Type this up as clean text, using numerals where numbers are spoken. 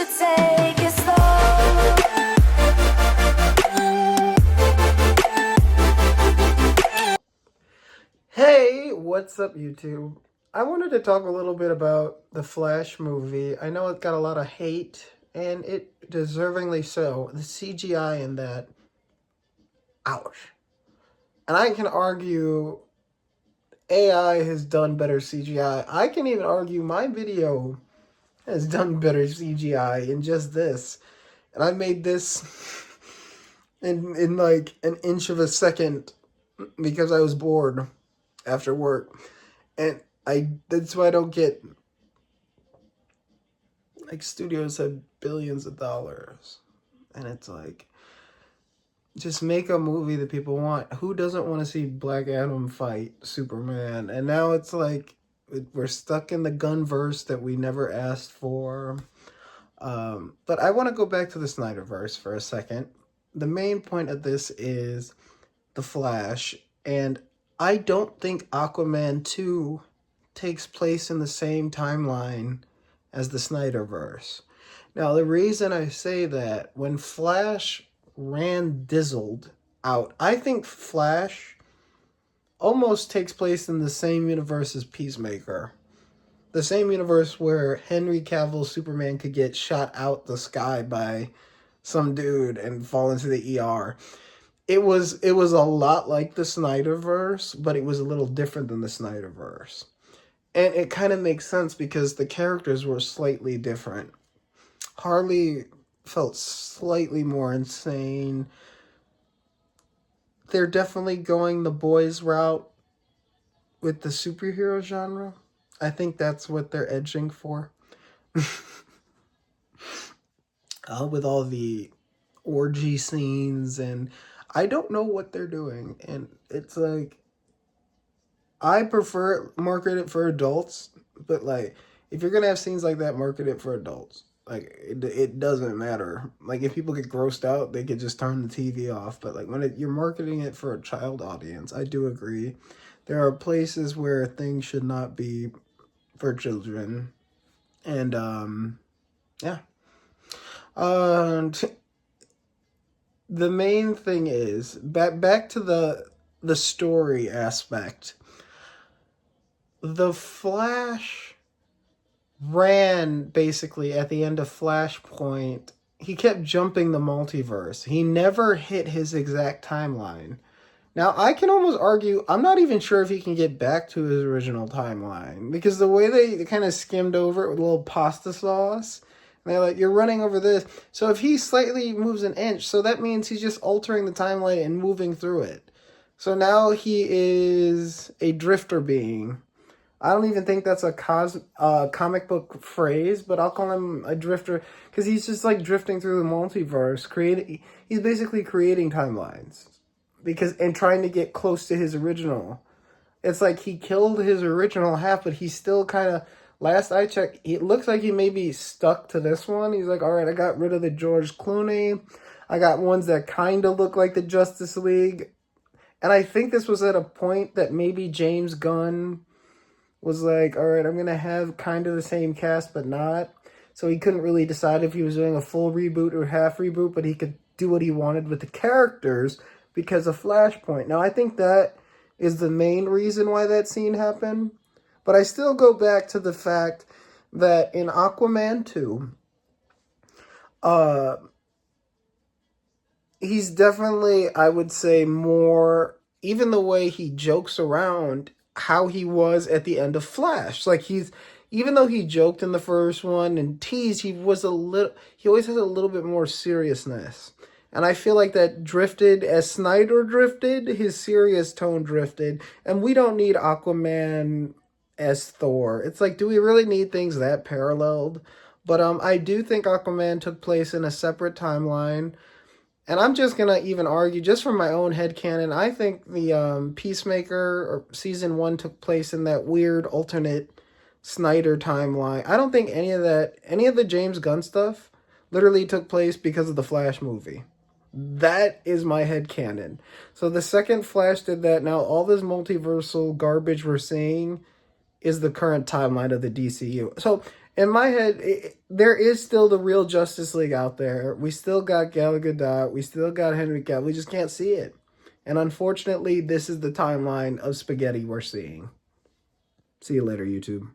should take it slow. Hey, what's up, YouTube? I wanted to talk a little bit about the Flash movie. I know it got a lot of hate, and it deservingly so. The CGI in that, ouch. And I can argue AI has done better CGI. I can even argue my video has done better CGI in just this. And I made this in like an inch of a second because I was bored after work. And that's why I don't get, like, studios have billions of dollars. And it's like, just make a movie that people want. Who doesn't want to see Black Adam fight Superman? And now it's like, we're stuck in the gunverse that we never asked for. But I want to go back to the Snyderverse for a second. The main point of this is the Flash. And I don't think Aquaman 2 takes place in the same timeline as the Snyderverse. Now, the reason I say that, when Flash ran Dizzled out, I think Flash almost takes place in the same universe as Peacemaker. The same universe where Henry Cavill's Superman could get shot out the sky by some dude and fall into the ER. It was a lot like the Snyderverse, but it was a little different than the Snyderverse. And it kind of makes sense because the characters were slightly different. Harley felt slightly more insane. They're definitely going the boys route with the superhero genre. I think that's what they're edging for. With all the orgy scenes, and I don't know what they're doing. And it's like, I prefer market it for adults, but like, if you're gonna have scenes like that, market it for adults. Like, it doesn't matter. Like, if people get grossed out, they could just turn the TV off. But like, when you're marketing it for a child audience, I do agree. There are places where things should not be for children. And yeah. The main thing is, back to the story aspect. The Flash ran basically at the end of Flashpoint. He kept jumping the multiverse. He never hit his exact timeline. Now, I can almost argue, I'm not even sure if he can get back to his original timeline, because the way they kind of skimmed over it with a little pasta sauce, and they're like, you're running over this. So if he slightly moves an inch, so that means he's just altering the timeline and moving through it. So now he is a drifter being. I don't even think that's a comic book phrase, but I'll call him a drifter because he's just like drifting through the multiverse. He's basically creating timelines and trying to get close to his original. It's like he killed his original half, but he's still kind of, last I checked, it looks like he may be stuck to this one. He's like, all right, I got rid of the George Clooney. I got ones that kind of look like the Justice League. And I think this was at a point that maybe James Gunn was like, all right, I'm going to have kind of the same cast, but not. So he couldn't really decide if he was doing a full reboot or half reboot, but he could do what he wanted with the characters because of Flashpoint. Now, I think that is the main reason why that scene happened. But I still go back to the fact that in Aquaman 2, he's definitely, I would say, more, even the way he jokes around, how he was at the end of Flash. Like, even though he joked in the first one and teased, he always has a little bit more seriousness. And I feel like that drifted, as Snyder drifted, his serious tone drifted. And we don't need Aquaman as Thor. It's like, do we really need things that paralleled? But I do think Aquaman took place in a separate timeline. And I'm just going to even argue, just from my own headcanon, I think the Peacemaker Season 1 took place in that weird alternate Snyder timeline. I don't think any of the James Gunn stuff literally took place because of the Flash movie. That is my headcanon. So the second Flash did that, now all this multiversal garbage we're seeing is the current timeline of the DCU. So In my head, there is still the real Justice League out there. We still got Gal Gadot. We still got Henry Cavill. We just can't see it. And unfortunately, this is the timeline of spaghetti we're seeing. See you later, YouTube.